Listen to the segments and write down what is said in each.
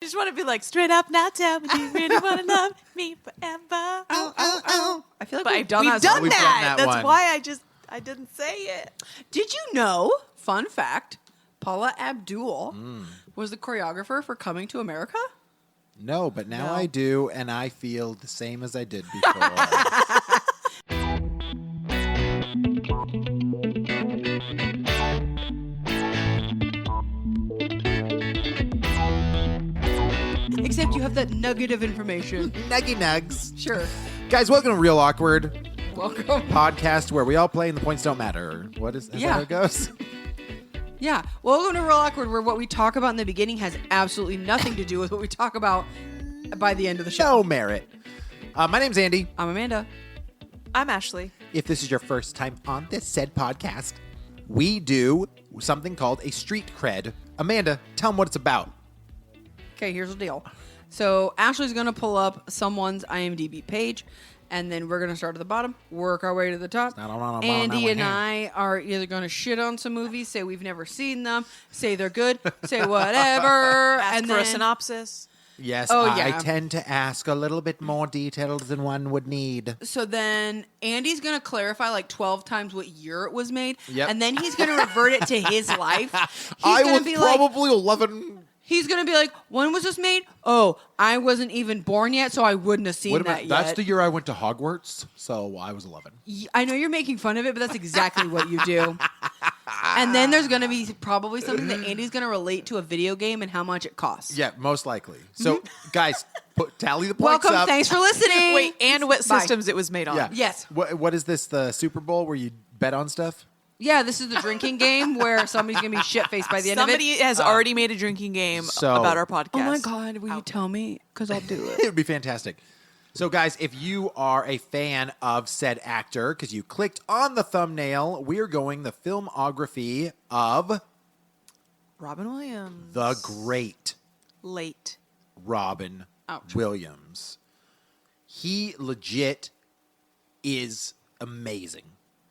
just want to be like, straight up now, tell me, do you really want to love me forever? I feel like We've done We've done that. that That's one. why I didn't say it. Did you know, fun fact, Paula Abdul was the choreographer for Coming to America? No, but now No. I do, and I feel the same as I did before. Except you have that nugget of information. Nuggy nugs. Sure. Guys, welcome to Real Awkward Welcome. podcast where we all play and the points don't matter. What is that Yeah. how it goes? Yeah. Welcome to Real Awkward, where what we talk about in the beginning has absolutely nothing to do with what we talk about by the end of the show. No merit. My name's Andy. I'm Amanda. I'm Ashley. If this is your first time on this said podcast, we do something called a street cred. Amanda, tell them what it's about. Okay, here's the deal. So Ashley's going to pull up someone's IMDb page, and then we're going to start at the bottom, work our way to the top. Andy and I are either going to shit on some movies, say we've never seen them, say they're good, say whatever, Ask and for then a synopsis. Yes, Oh, I yeah. tend to ask a little bit more details than one would need. So then Andy's going to clarify like 12 times what year it was made, Yep. and then he's going to revert it to his life. He's I gonna was be like, probably 11. he's going to be like, when was this made? Oh, I wasn't even born yet, so I wouldn't have seen that yet. That's the year I went to Hogwarts, so I was 11. I know you're making fun of it, but that's exactly what you do. And then there's going to be probably something that Andy's going to relate to a video game and how much it costs. Yeah, most likely. So, guys, tally the points Welcome. up. Thanks for listening. Wait, and what Bye. systems it was made on. Yeah. Yes. What is this, the Super Bowl where you bet on stuff? Yeah, this is the drinking game where somebody's going to be shit-faced by the end of Somebody it. has already made a drinking game so- about our podcast. Oh, my God. Will you tell me? Because I'll do it. It would be fantastic. So, guys, if you are a fan of said actor, because you clicked on the thumbnail, we're going the filmography of Robin Williams. the great Late. Robin Ouch. Williams. He legit is amazing.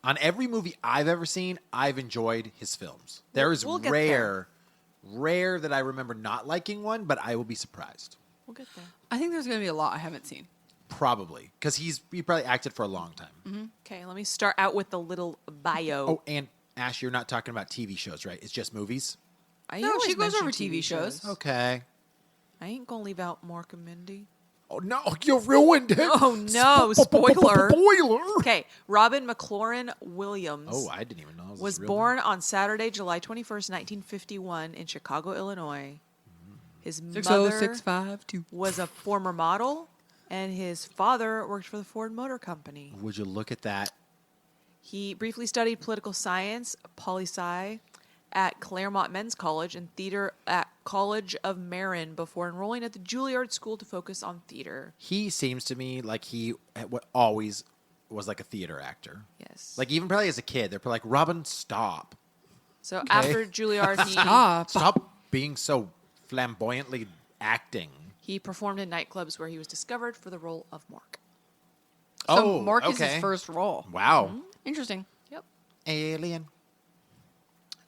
On every movie I've ever seen, I've enjoyed his films. There is We'll get rare that I remember not liking one, but I will be surprised. We'll get there. I think there's going to be a lot I haven't seen. Probably. Because he probably acted for a long time. Okay, let me start out with the little bio. Oh, and Ash, you're not talking about TV shows, right? It's just movies? I No, always she goes mention over TV shows. Okay. I ain't gonna leave out Mark and Mindy. Oh, no, you ruined it. Oh, no, spoiler. Spoiler. Okay, Robin McLaurin Williams Oh, I didn't even know. It was real born on Saturday, July 21st, 1951 in Chicago, Illinois. His mother 60652. was a former model, and his father worked for the Ford Motor Company. Would you look at that? He briefly studied political science, poli-sci, at Claremont Men's College and theater at College of Marin before enrolling at the Juilliard School to focus on theater. He seems to me like he always was like a theater actor. Yes. Like even probably as a kid, they're probably like, Robin, stop. So after Juilliard, Stop being so flamboyantly acting. he performed in nightclubs where he was discovered for the role of Mork. So Mark is okay. his first role. Wow. Interesting. Yep. Alien.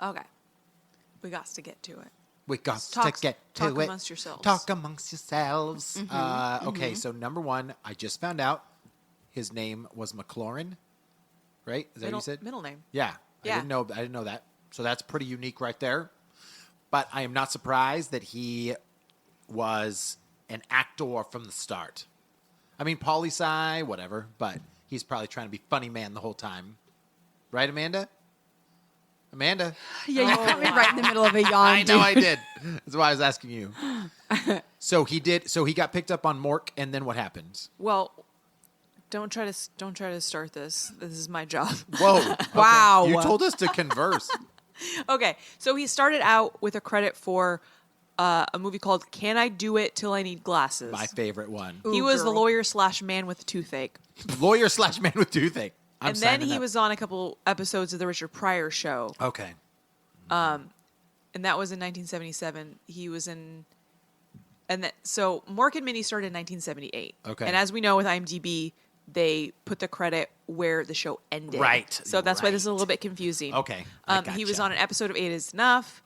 Okay. We got to get to it. We got Talk- to get to talk it. amongst yourselves. Talk amongst yourselves. Okay, so number one, I just found out his name was McLaurin. Right? Is that what you said? Middle name. Yeah. Yeah. I didn't know that. So that's pretty unique right there. But I am not surprised that he was an actor from the start. I mean, poli-sci, whatever, but he's probably trying to be funny man the whole time. Right, Amanda? Amanda? Yeah, you got me right in the middle of a yawn. I know I dude. did. That's why I was asking you. So he got picked up on Mork, and then what happened? Well, don't try to start this. This is my job. Whoa. Okay. Wow. You told us to converse. Okay, so he started out with a credit for a movie called Can I Do It Till I Need Glasses? My favorite one. He Ooh, was the girl. Mm-hmm. lawyer/man with a toothache. Lawyer / man with toothache. I'm And then signing he up. was on a couple episodes of the Richard Pryor show. Okay. And that was in 1977. He was in, so Mork and Mindy started in 1978. Okay. And as we know with IMDb, they put the credit where the show ended. Right, So that's why this is a right. little bit confusing. Okay, I He was gotcha. on an episode of 8 is Enough.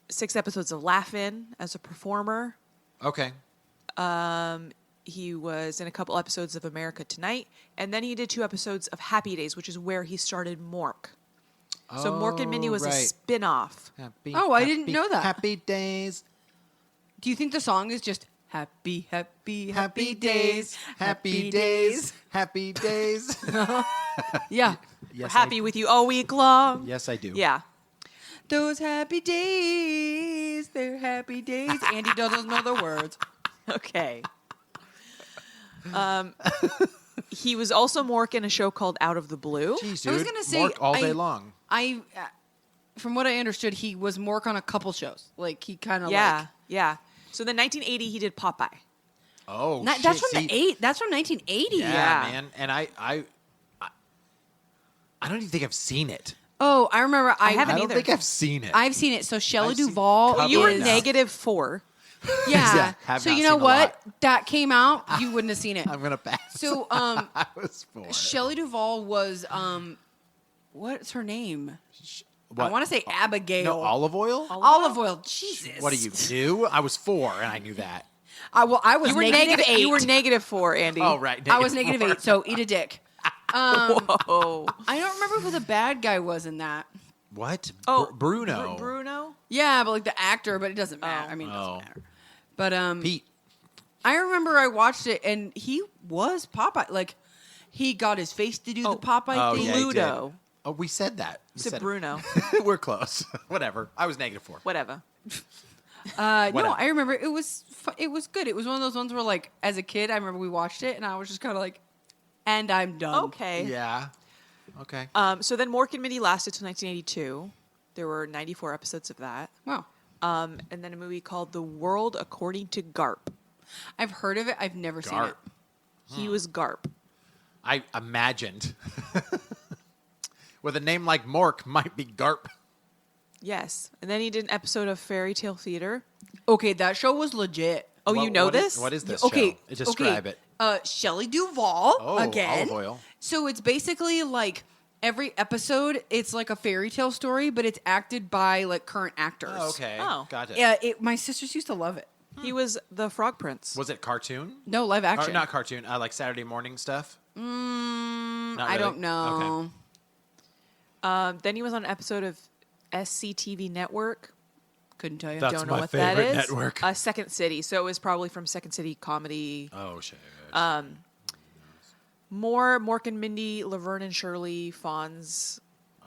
6 episodes of Laugh-In as a performer. Okay. He was in a couple episodes of America Tonight, and then he did 2 episodes of Happy Days, which is where he started Mork. So Mork and Mindy was a right. spin-off. Oh, I didn't know that. Happy days. Do you think the song is just happy, happy, Happy days. Happy days. Happy days. Yeah. We're happy with you all week long. Yes, I do. Yeah. Those happy days, they're happy days. Andy doesn't know the words. Okay. He was also Mork in a show called Out of the Blue. Jeez, I was dude. gonna say, Mork all day long. From what I understood, he was Mork on a couple shows. Like he kind of Yeah, yeah. So then 1980, he did Popeye. Oh, shit. that's from See, That's from 1980. Yeah, Yeah. man. And I don't even think I've seen it. Oh, I remember. I haven't I don't either. think I've seen it. I've seen it. So Shelley I've seen Duvall covers You were is now. -4. Yeah. Yeah, have So not you know seen a what? lot. That came out. You wouldn't have seen it. I'm gonna pass. So I was 4. Shelley Duvall was what's her name? I What? want to say Abigail. No, olive oil. Olive oil. Jesus. What are you new? I was 4 and I knew that. I was You were -8. You were -4, Andy. Oh, right. I was -8. So eat a dick. Whoa. I don't remember who the bad guy was in that. What? Oh, Bruno. Bruno. Yeah, but like the actor, but it doesn't matter. Oh. I mean, it Oh. doesn't matter. But Pete. I remember I watched it and he was Popeye. Like he got his face to do the Popeye Oh, thing. yeah, he did. Ludo. Oh, we said that. We Said said it. Bruno. We're close. Whatever. I was -4. Whatever. No, Whatever. I remember it was good. It was one of those ones where like as a kid, I remember we watched it and I was just kind of like, and I'm done. Okay. Yeah. Okay. So then Mork and Mindy lasted till 1982. There were 94 episodes of that. Wow. And then a movie called The World According to Garp. I've heard of it. I've never seen it. Garp. He was Garp. I imagined with a name like Mork might be Garp. Yes. And then he did an episode of Fairy Tale Theater. Okay, that show was legit. Oh, you know What is- this? what is this Okay, show? Describe it. Shelley Duvall Oh, again. olive oil. So it's basically like every episode, it's like a fairy tale story, but it's acted by like current actors. Oh, okay. Oh. Got it. Yeah, my sisters used to love it. He was the Frog Prince. Was it cartoon? No live Or action. not cartoon. Like Saturday morning stuff. Not I really? don't know. Okay. Then he was on an episode of SCTV Network. Couldn't tell you. That's Don't know my what that favorite is. network. Second City. So it was probably from Second City Comedy. Oh shit. More Mork and Mindy, Laverne and Shirley, Fonz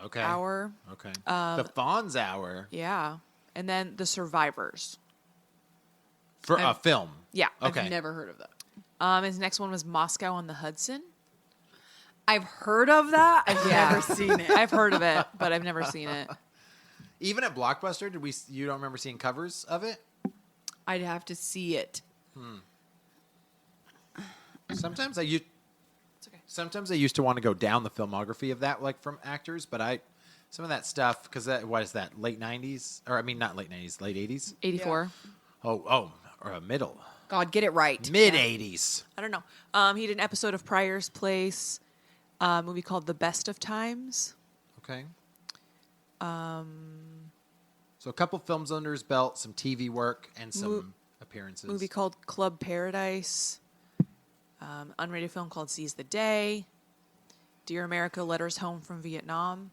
Okay. Hour. Okay. The Fonz Hour Yeah. And then The Survivors. for a film. Yeah. Okay. I've never heard of that. His next one was Moscow on the Hudson. I've heard of that. I've Yeah. never seen it. I've heard of it, but I've never seen it. Even at Blockbuster, you don't remember seeing covers of it? I'd have to see it. Sometimes It's okay. Sometimes I used to want to go down the filmography of that, like from actors, but some of that stuff, because what is that, late 90s? Or I mean, not late 90s, late 80s? 84. Or middle. God, get it right. Mid 80s. I don't know. He did an episode of Pryor's Place, a movie called The Best of Times. Okay. So a couple films under his belt, some TV work, and some appearances. Movie called Club Paradise. Unrated film called Seize the Day. Dear America, Letters Home from Vietnam.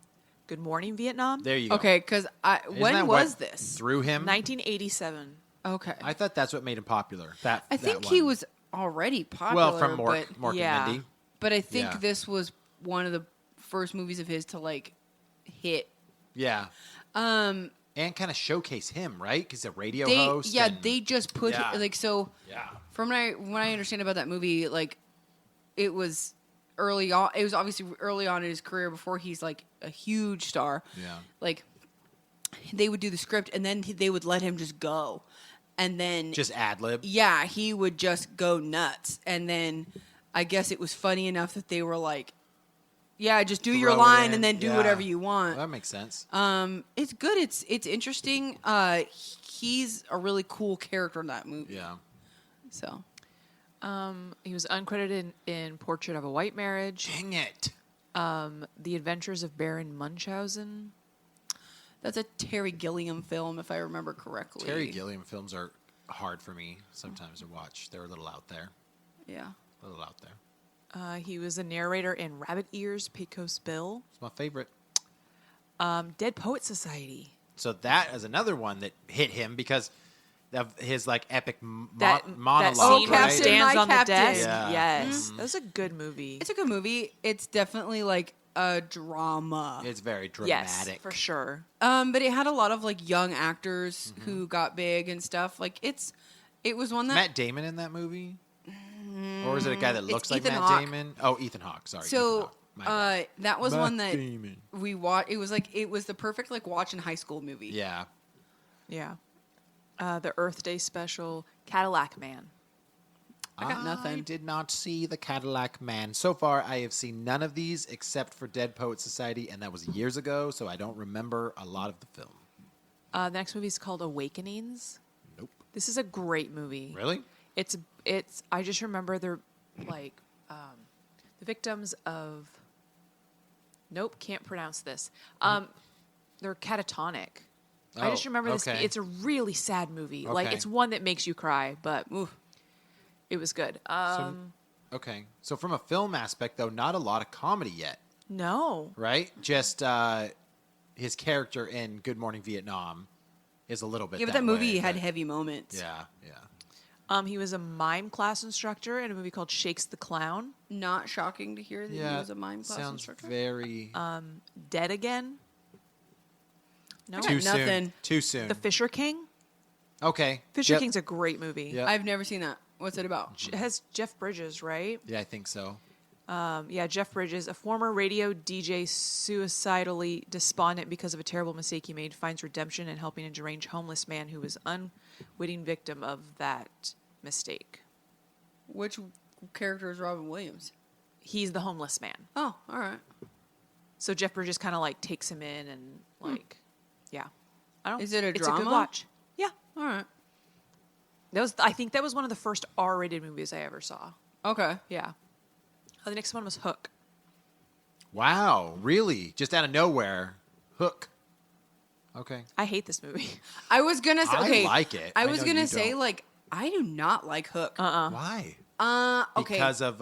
Good Morning Vietnam. There you go. Okay, because Isn't when that was what this? Through him? 1987. Okay. I thought that's what made him popular. I that think one. he was already popular. Well, from Mork Yeah. and Mindy. but I think Yeah. this was one of the first movies of his to like hit. Yeah. And kind of showcase him, right? Because a radio They host. and- they just put Yeah. like so. Yeah. From when I understand about that movie, like it was early on. It was obviously early on in his career before he's like a huge star. Yeah. Like they would do the script and then they would let him just go, and then Just ad lib. yeah, he would just go nuts. And then I guess it was funny enough that they were like, yeah, just do your Throw it line in. and then do Yeah. whatever you want. Well, that makes sense. It's good. It's interesting. He's a really cool character in that movie. Yeah. So He was uncredited in Portrait of a White Marriage. Dang it. The Adventures of Baron Munchausen. That's a Terry Gilliam film, if I remember correctly. Terry Gilliam films are hard for me sometimes to watch. They're a little out there. Yeah. A little out there. He was a narrator in Rabbit Ears, Pecos Bill, It's my favorite. Dead Poet Society. So that is another one that hit him because of his like epic That monologue. scene where he right? Captain, stands my on the Captain. desk. Yeah. Yes, that was a good movie. It's a good movie. It's definitely like a drama. It's very yes, dramatic. for sure. But it had a lot of like young actors who got big and stuff. Like it was one that Matt Damon in that movie? Or is it a guy that looks like Ethan Matt Hawke. Damon? Oh, Ethan Hawke. Sorry. Ethan so Hawke. My bad. that was Matt one that Damon. we watched. It was the perfect like watch in high school movie. Yeah. Yeah. The Earth Day special, Cadillac Man. I got nothing. I did not see the Cadillac Man. So far, I have seen none of these except for Dead Poet Society, and that was years ago, so I don't remember a lot of the film. The next movie is called Awakenings. Nope. This is a great movie. Really? It's. I just remember they're like the victims of. Nope, can't pronounce this. They're catatonic. I just Oh, remember this. okay. It's a really sad movie. Like Okay. it's one that makes you cry, but it was good. Okay. So from a film aspect, though, not a lot of comedy yet, No, right? Just his character in Good Morning Vietnam is a little bit. Yeah, but that movie way, had but- heavy moments. Yeah, yeah. he was a mime class instructor in a movie called Shakes the Clown. Not shocking to hear that he Yeah, was a mime class sounds instructor. very Dead Again. No, got too soon. nothing. Too soon. The Fisher King. Okay. Fisher Yep. King's a great movie. Yep. I've never seen that. What's it about? It has Jeff Bridges, right? Yeah, I think so. Yeah, Jeff Bridges, a former radio DJ suicidally despondent because of a terrible mistake he made, finds redemption in helping a deranged homeless man who was unwitting victim of that mistake. Which character is Robin Williams? He's the homeless man. Oh, all right. So Jeff Bridges kind of like takes him in and like, yeah. I don't. Is it a It's a drama? good watch. Yeah, All right. that was. I think that was one of the first R-rated movies I ever saw. Okay. Yeah. The next one was Hook. Wow, really? Just out of nowhere, Hook. Okay. I hate this movie. I was gonna say. I Okay. like it. I I was know gonna you say don't. like I do not like Hook. Why? Okay. Because of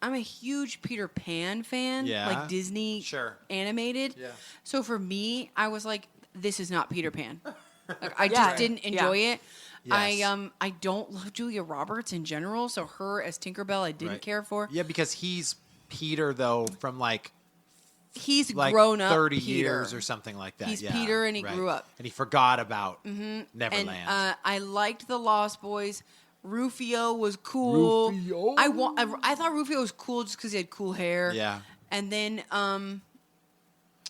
I'm a huge Peter Pan fan. Yeah. Like Disney Sure. animated. Yeah. So for me, I was like, this is not Peter Pan. Like, I Yeah. just didn't enjoy it. Yes. I don't love Julia Roberts in general, so her as Tinkerbell I didn't Right. care for. Yeah, because he's Peter though from like He's like grown up 30 Peter. years or something like that. He's yeah, Peter and he right. grew up. and he forgot about And Neverland. I liked the Lost Boys. Rufio was cool. Rufio? I thought Rufio was cool just because he had cool hair. Yeah. And then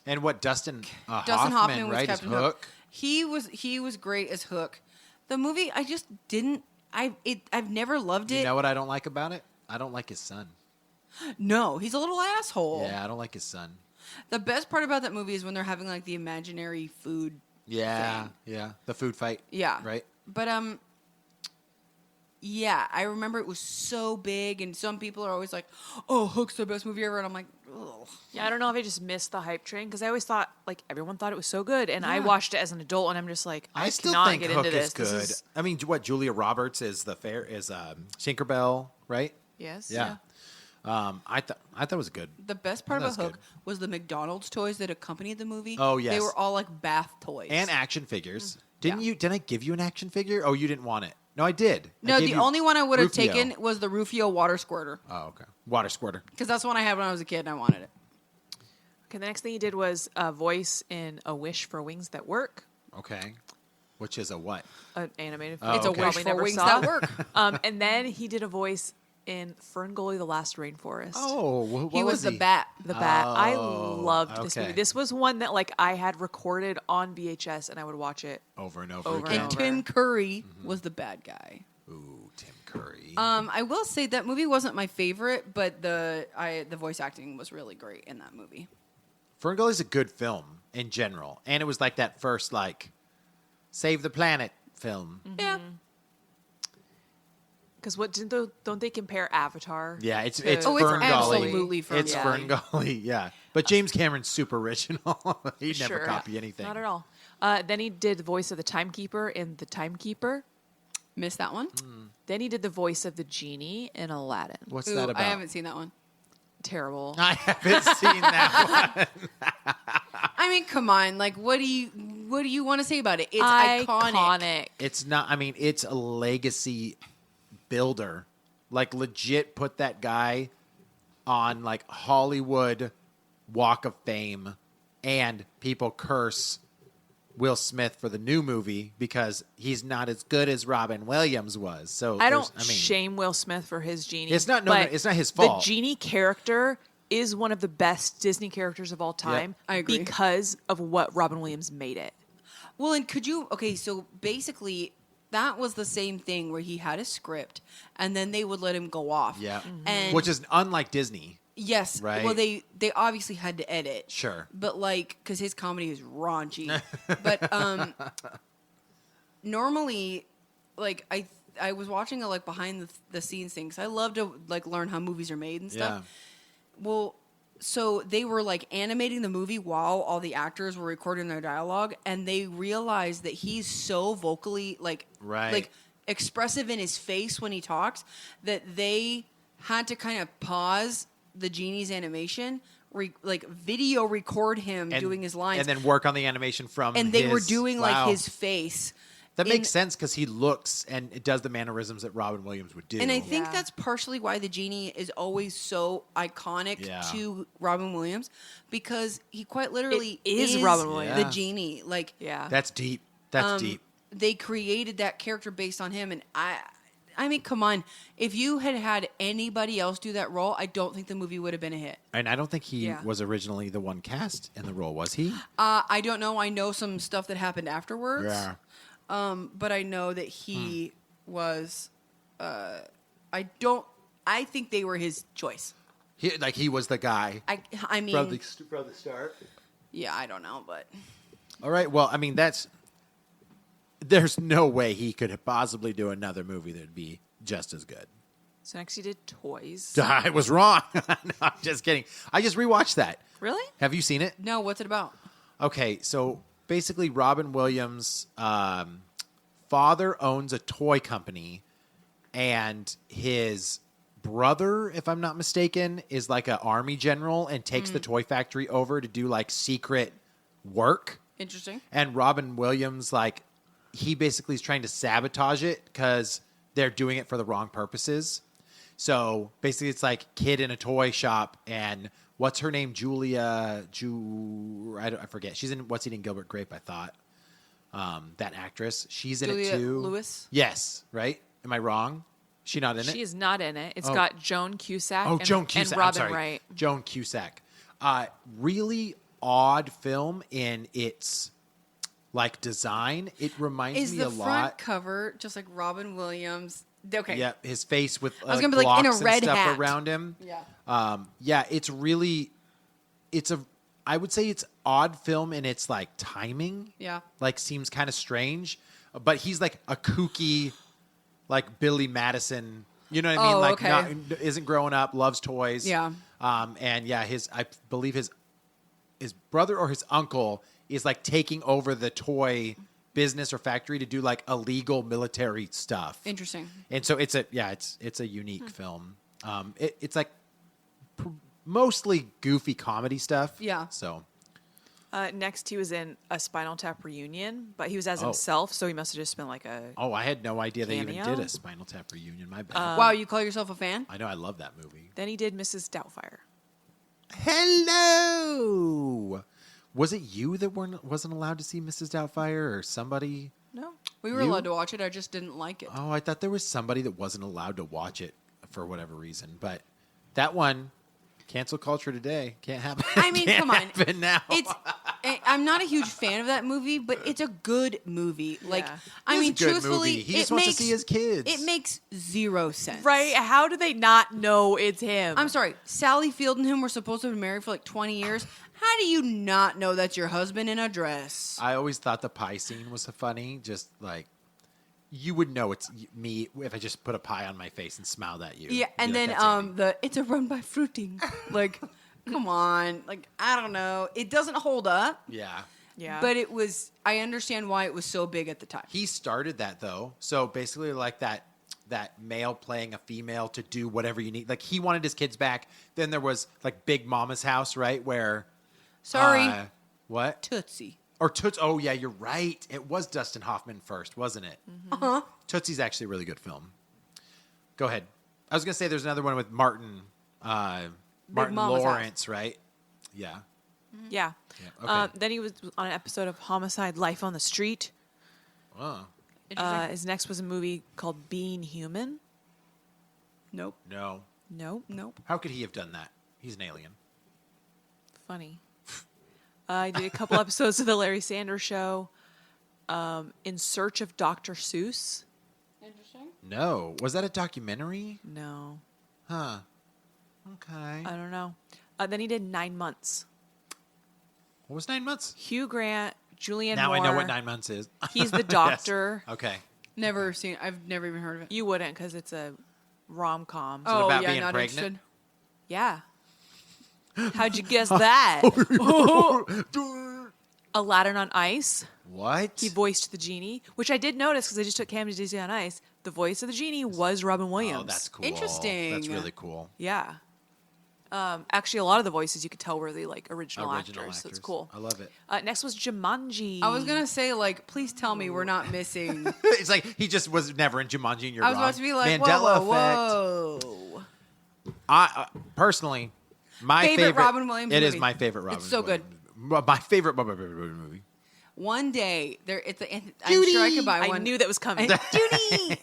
and what Dustin Dustin Hoffman was right, Captain is Hook. Hook. He was great as Hook. The movie I just didn't. I've never loved it. You know what I don't like about it? I don't like his son. No, he's a little asshole. Yeah, I don't like his son. The best part about that movie is when they're having like the imaginary food. Yeah, thing. yeah. The food fight. Yeah. Right? But yeah, I remember it was so big, and some people are always like, "Oh, Hook's the best movie ever," and I'm like, "Ugh." Yeah, I don't know if I just missed the hype train because I always thought like everyone thought it was so good, and I Yeah. watched it as an adult, and I'm just like, I still cannot think get Hook into this. is good. This is, I mean, what Julia Roberts is Tinkerbell, right? yes, Yeah. I thought it was good. The best part That about was Hook good. was the McDonald's toys that accompanied the movie. Oh, yes. They were all like bath toys. And action figures. Yeah. Didn't I give you an action figure? Oh, you didn't want it. No, I did. I No, gave the you only one I would have Rufio. taken was the Rufio water squirter. Oh, okay. Water squirter. Because that's one I had when I was a kid and I wanted it. Okay, the next thing he did was a voice in A Wish for Wings That Work, Okay. Which is a what? an animated Oh, film. It's a okay. wish Probably for never wings saw. that work. And then he did a voice in Ferngully: The Last Rainforest. Oh, what He was the he? bat. The Bat. I Oh, loved this okay. movie. This was one that like I had recorded on VHS, and I would watch it. Over and over Over and again. And over. Tim Curry was the bad guy. Ooh, Tim Curry. I will say that movie wasn't my favorite, but the voice acting was really great in that movie. Ferngully's a good film in general. And it was like that first, like, Save the Planet film. Yeah. Because don't they compare Avatar? Yeah, it's to Oh, it's Fern absolutely Gully. It's Fern Fern Gully, yeah. But James Cameron's super original. He'd never Sure. copy anything. Not at all. Then he did the voice of the timekeeper in The Timekeeper. Missed that one. Then he did the voice of the genie in Aladdin. What's Ooh, that about? I haven't seen that one. Terrible. I haven't seen that one. I mean, come on. Like, what do you want to say about it? It's iconic. It's not. I mean, it's a legacy builder. Like, legit, put that guy on like Hollywood Walk of Fame, and people curse Will Smith for the new movie because he's not as good as Robin Williams was. So I don't mean, shame Will Smith for his genie. It's not- no, but it's not his fault. The genie character is one of the best Disney characters of all time. I agree. Because of what Robin Williams made it. Well, and could you? Okay, so basically, that was the same thing where he had a script, and then they would let him go off. yeah, And which is unlike Disney. yes, Right. well, they obviously had to edit. Sure. But like, because his comedy is raunchy. But normally, like I was watching a like behind the scenes thing because I love to like learn how movies are made and stuff. Well, so they were like animating the movie while all the actors were recording their dialogue, and they realized that he's so vocally like Right. like expressive in his face when he talks that they had to kind of pause the genie's animation, like video record him And- doing his lines, and then work on the animation from. and they were his- doing wow. like his face. That in- makes sense because he looks and it does the mannerisms that Robin Williams would do. And I think Yeah. that's partially why the genie is always so iconic Yeah. to Robin Williams, because he quite literally It is Robin Williams. the Yeah. genie. Like, Yeah. that's deep. That's deep. they created that character based on him, and I mean, come on, if you had anybody else do that role, I don't think the movie would have been a hit. And I don't think he Yeah. was originally the one cast in the role, was he? I don't know. I know some stuff that happened afterwards. Yeah. But I know that he was. I think they were his choice. He was the guy I mean, from the start. yeah, I don't know, but All right. Well, I mean, there's no way he could possibly do another movie that'd be just as good. So next he did Toys. I was wrong. No, I'm just kidding. I just rewatched that. Really? Have you seen it? no, what's it about? Okay, so basically, Robin Williams' father owns a toy company, and his brother, if I'm not mistaken, is like an army general and takes the toy factory over to do like secret work. Interesting. And Robin Williams, like, he basically is trying to sabotage it because they're doing it for the wrong purposes. So basically, it's like kid in a toy shop, and what's her name? I forget. She's in What's Eating Gilbert Grape, I thought. That actress. She's in Juliette it too. Lewis? Yes, right? Am I wrong? She not in it? She is not in it. It's Oh. got Joan Cusack Oh, and, Joan Cusack. and I'm Robin sorry. Wright. Joan Cusack. Really odd film in its like design. It reminds Is me the a front lot. cover just like Robin Williams? Okay. Yeah, his face with was gonna be like in a blocks and red stuff hat. around him. Yeah. Yeah, I would say it's odd film in its like timing. Yeah. Like seems kind of strange, but he's like a kooky, like Billy Madison. You know what I mean? Oh, Like okay. isn't growing up, loves toys. Yeah. And yeah, I believe his brother or his uncle is like taking over the toy business or factory to do like illegal military stuff. Interesting. And so it's a unique film. It's like mostly goofy comedy stuff. Yeah. So Next, he was in a Spinal Tap reunion, but he was as Oh. himself, so he must have just been like a. I had no idea they even Cameo? did a Spinal Tap reunion. My bad. Wow, you call yourself a fan? I know I love that movie. Then he did Mrs. Doubtfire. Hello. Was it you that wasn't allowed to see Mrs. Doubtfire or somebody? No, We were You? allowed to watch it. I just didn't like it. Oh, I thought there was somebody that wasn't allowed to watch it for whatever reason. But that one, cancel culture today, can't happen. I mean, Can't come on. happen now. I'm not a huge fan of that movie, but it's a good movie. Like, Yeah. I It's a mean, good truthfully, movie. He it just wants to makes, see his kids. It makes zero sense. right? How do they not know it's him? I'm sorry. Sally Field and him were supposed to have been married for like 20 years. How do you not know that's your husband in a dress? I always thought the pie scene was funny. Just like you would know it's me if I just put a pie on my face and smiled at you. Yeah, You'd and be like, then "That's Andy." it's a run by fruiting. Like, come on. Like, I don't know. It doesn't hold up. Yeah. Yeah. But it was. I understand why it was so big at the time. He started that though. So basically like that male playing a female to do whatever you need. Like he wanted his kids back. Then there was like Big Mama's House, right? Where Sorry, what? Tootsie. Or Tootsie. Oh yeah, you're right. It was Dustin Hoffman first, wasn't it? Uh-huh. Tootsie's actually a really good film. Go ahead. I was gonna say there's another one with Martin Mama's Lawrence, right? Yeah. Yeah. Yeah, okay. Then he was on an episode of Homicide: Life on the Street. Oh. Interesting. His next was a movie called Being Human. Nope. No. Nope. Nope. How could he have done that? He's an alien. Funny. I did a couple episodes of the Larry Sanders Show. In Search of Dr. Seuss. Interesting. No. Was that a documentary? No, Huh. Okay. I don't know. Then he did 9 Months. What was 9 months? Hugh Grant, Julianne Now Moore. I know what 9 months is. He's the Yes. doctor. Okay. Never seen. I've never even heard of it. You wouldn't because it's a rom-com. it about yeah, being not pregnant? interested. Yeah. How'd you guess that? Aladdin on Ice. What? He voiced the genie, which I did notice because I just took Cam to Disney on Ice. The voice of the genie was Robin Williams. Oh, that's cool. Interesting. That's really cool. Yeah. Actually, a lot of the voices you could tell were the original actors. So it's cool. I love it. Next was Jumanji. I was gonna say, like, please tell me we're not missing. It's like he just was never in Jumanji and you're I was wrong. about to be like, Mandela whoa, effect. whoa. I personally, my Favorite Robin Williams It is movie. my favorite Robin. It's so good. My favorite movie. One day, I'm sure I could buy one. I knew that was coming. Judy!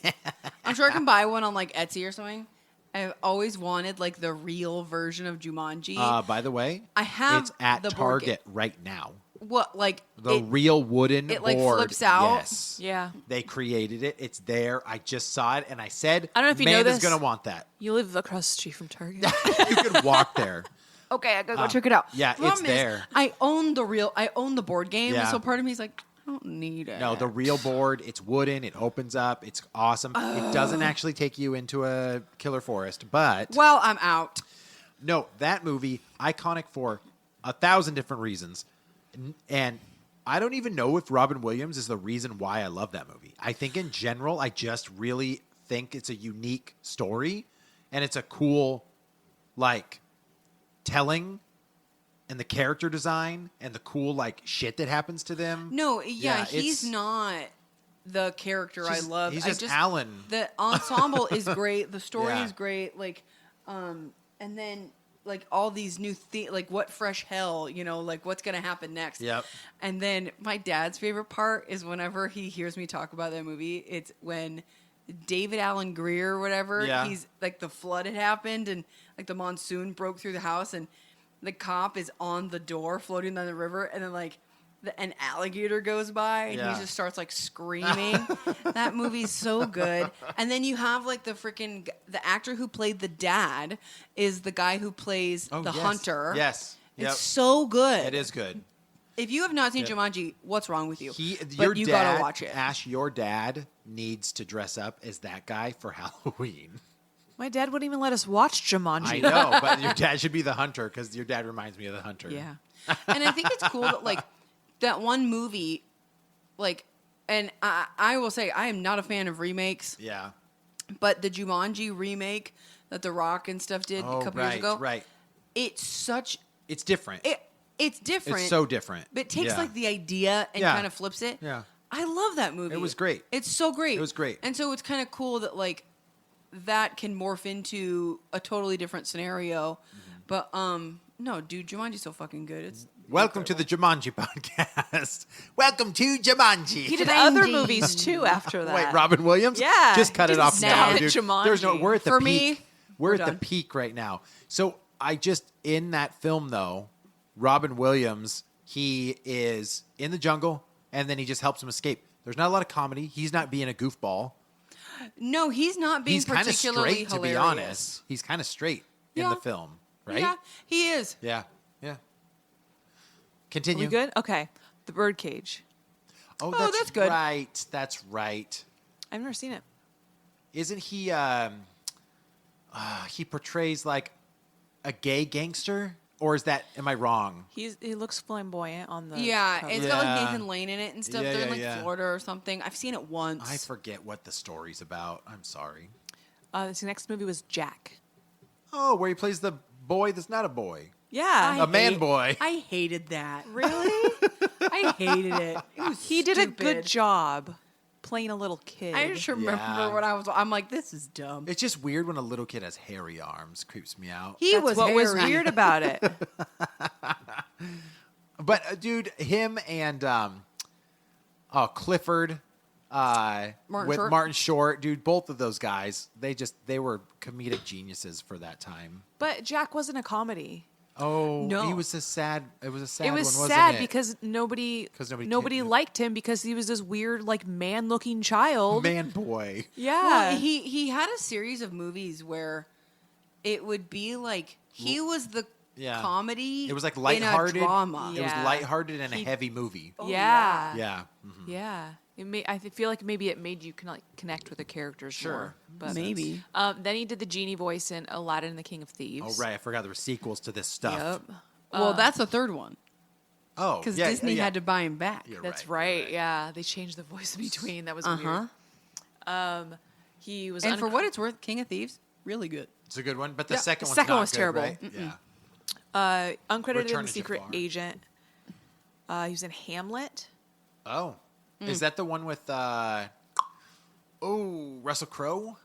I'm sure I can buy one on like Etsy or something. I've always wanted like the real version of Jumanji. By the way, I have it's at the board Target right now. What, like The real wooden it, like, board. flips out? Yes. Yeah. They created it. It's there. I just saw it and I said, I don't know if you know Amanda's this. gonna want that. You live across the street from Target. You could walk there. Okay, I gotta go check it out. Yeah, Problem it's is, there. I own the board game, Yeah. so part of me is like, I don't need it. No, the real board. It's wooden. It opens up. It's awesome. It doesn't actually take you into a killer forest, but Well, I'm out. no, that movie iconic for 1,000 different reasons, and I don't even know if Robin Williams is the reason why I love that movie. I think in general, I just really think it's a unique story, and it's a cool, like, telling. And the character design and the cool like shit that happens to them. No, yeah, he's it's not the character I just- love. he's I just Alan. The ensemble is great. The story Yeah. is great. Like, and then like all these new like what fresh hell, like what's gonna happen next. Yep. And then my dad's favorite part is whenever he hears me talk about that movie, it's when David Allen Greer or whatever, Yeah. he's like the flood had happened and like the monsoon broke through the house and the cop is on the door floating down the river and then like an alligator goes by and Yeah. he just starts like screaming. That movie's so good. And then you have like the actor who played the dad is the guy who plays the yes. hunter. Yes. Yep. It's so good. It is good. If you have not seen Yeah. Jumanji, what's wrong with you? Your you dad, gotta watch it. Ash, your dad needs to dress up as that guy for Halloween. My dad wouldn't even let us watch Jumanji. I know, but your dad should be the hunter because your dad reminds me of the hunter. Yeah. And I think it's cool that like that one movie, like, and I will say I am not a fan of remakes, Yeah. but the Jumanji remake that The Rock and stuff did a couple years ago, Right. it's It's different. it's different. It's so different. But it takes Yeah. like the idea and Yeah. kind of flips it. Yeah. I love that movie. It was great. It's so great. It was great. And so it's kind of cool that like that can morph into a totally different scenario. Mm-hmm. But no, dude, Jumanji's so fucking good. It's Welcome to the Jumanji podcast. Welcome to Jumanji. He did other movies too after that. Wait, Robin Williams? Yeah, Just cut he it didn't off stop now, at dude. Jumanji. There's no. We're at the For peak. me, We're we're at done. the peak right now. So I just in that film though, Robin Williams, he is in the jungle and then he just helps him escape. There's not a lot of comedy. He's not being a goofball. No, he's not being He's kind of particularly straight, to be hilarious. honest. He's kind of straight in Yeah. the film, right? Yeah, he is. Yeah. Yeah. Are Continue. we good? Okay. The Birdcage. Oh, that's good. right. That's right. I've never seen it. Isn't he? He portrays like a gay gangster, or is that? Am I wrong? He looks flamboyant on the. Yeah, cover. it's got like Yeah. Nathan Lane in it and stuff. Yeah, They're in yeah, like yeah. Florida or something. I've seen it once. I forget what the story's about. I'm sorry. This next movie was Jack. Oh, where he plays the boy that's not a boy. Yeah. A man boy. I hated that. Really? I hated it. It was He did a good stupid. job playing a little kid. I just remember Yeah. when I'm like, this is dumb. It's just weird when a little kid has hairy arms. Creeps me out. He That's was what was hairy. weird about it. But dude, him and Clifford Martin with Short. Martin Short, dude, both of those guys, they were comedic geniuses for that time. But Jack wasn't a comedy. Oh, No. he was a sad. It was a sad It was one, wasn't sad it? because nobody 'Cause nobody liked him because he was this weird like man-looking child. man boy. Yeah. Well, he had a series of movies where it would be like he was the Yeah. comedy. It was like in lighthearted. a drama. It was Yeah. lighthearted and a heavy movie. Oh, yeah. Yeah. Mhm. Yeah. I feel like maybe it made you connect with the characters Sure. more. But Maybe. Then he did the genie voice in Aladdin and the King of Thieves. Oh right, I forgot there were sequels to this stuff. Yep. Well, that's the third one Oh, because yeah, Disney yeah. had to buy him back. You're That's right, right. Yeah, they changed the voice in between. That was Uh-huh. weird. He was And for what it's worth, King of Thieves, really good. It's a good one, but the Yeah, second the one's second not was good, terrible. right? Yeah. uncredited Return and to Secret Jafar. Agent. He was in Hamlet. Oh, Mm. is that the one with Russell Crowe?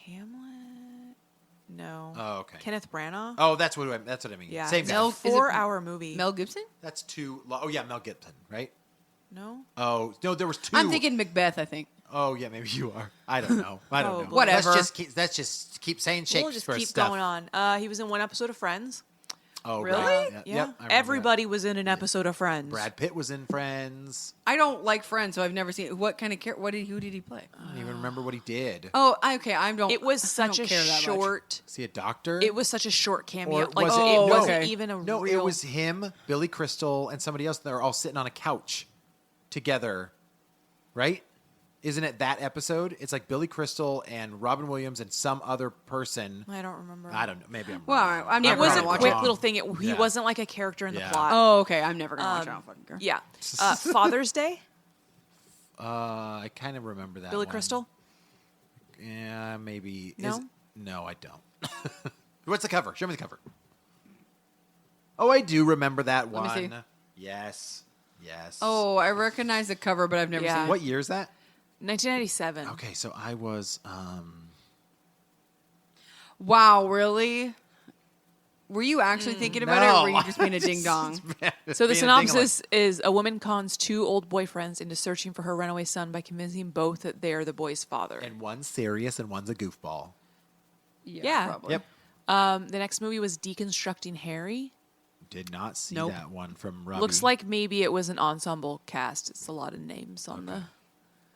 Hamlet? No. Oh, okay. Kenneth Branagh. Oh, that's what I mean. yeah. Same It's guy. a Mel- is it 4-hour movie. Mel Gibson? That's two. Oh yeah, Mel Gibson, right? No. Oh no, there was two. I'm thinking Macbeth. I think. Oh yeah, maybe you are. I don't know. I don't know. Probably. Whatever. Let's just keep saying Shakespeare We'll just keep stuff. going on. He was in one episode of Friends. Oh Really? right. Yeah. Yep, I remember Everybody was in an episode of Friends. that. Brad Pitt was in Friends. I don't like Friends, so I've never seen it. What kind of who did he play? I don't even remember what he did. Oh, okay. I don't. It was I such don't a care that much. short. Is he a doctor? It was such a short cameo. Or Like was it- it no. wasn't Okay. even a No, real. it was him, Billy Crystal, and somebody else. They're all sitting on a couch together, right? Isn't it that episode? It's like Billy Crystal and Robin Williams and some other person. I don't remember. I don't know. Maybe I'm Well, wrong. I'm It never was gonna a watch quick it. little thing. He Yeah. wasn't like a character in Yeah. the plot. Oh, okay. I'm never gonna watch it. I don't fucking care. Yeah. Father's Day. I kind of remember that. Billy one. Crystal. Yeah, maybe. No? No, I don't. What's the cover? Show me the cover. Oh, I do remember that Let one. me see. Yes. Yes. Oh, I recognize the cover, but I've never Yeah. seen it. What year is that? 1997. Okay, so I was. Wow, really? Were you actually thinking about it, or were you just being a ding dong? So the Being a ding-a-ling. synopsis is: a woman cons two old boyfriends into searching for her runaway son by convincing both that they are the boy's father. And one's serious and one's a goofball. Yeah. Probably. Yep. The next movie was Deconstructing Harry. Did not see Nope. that one from Robbie. Looks like maybe it was an ensemble cast. It's a lot of names on the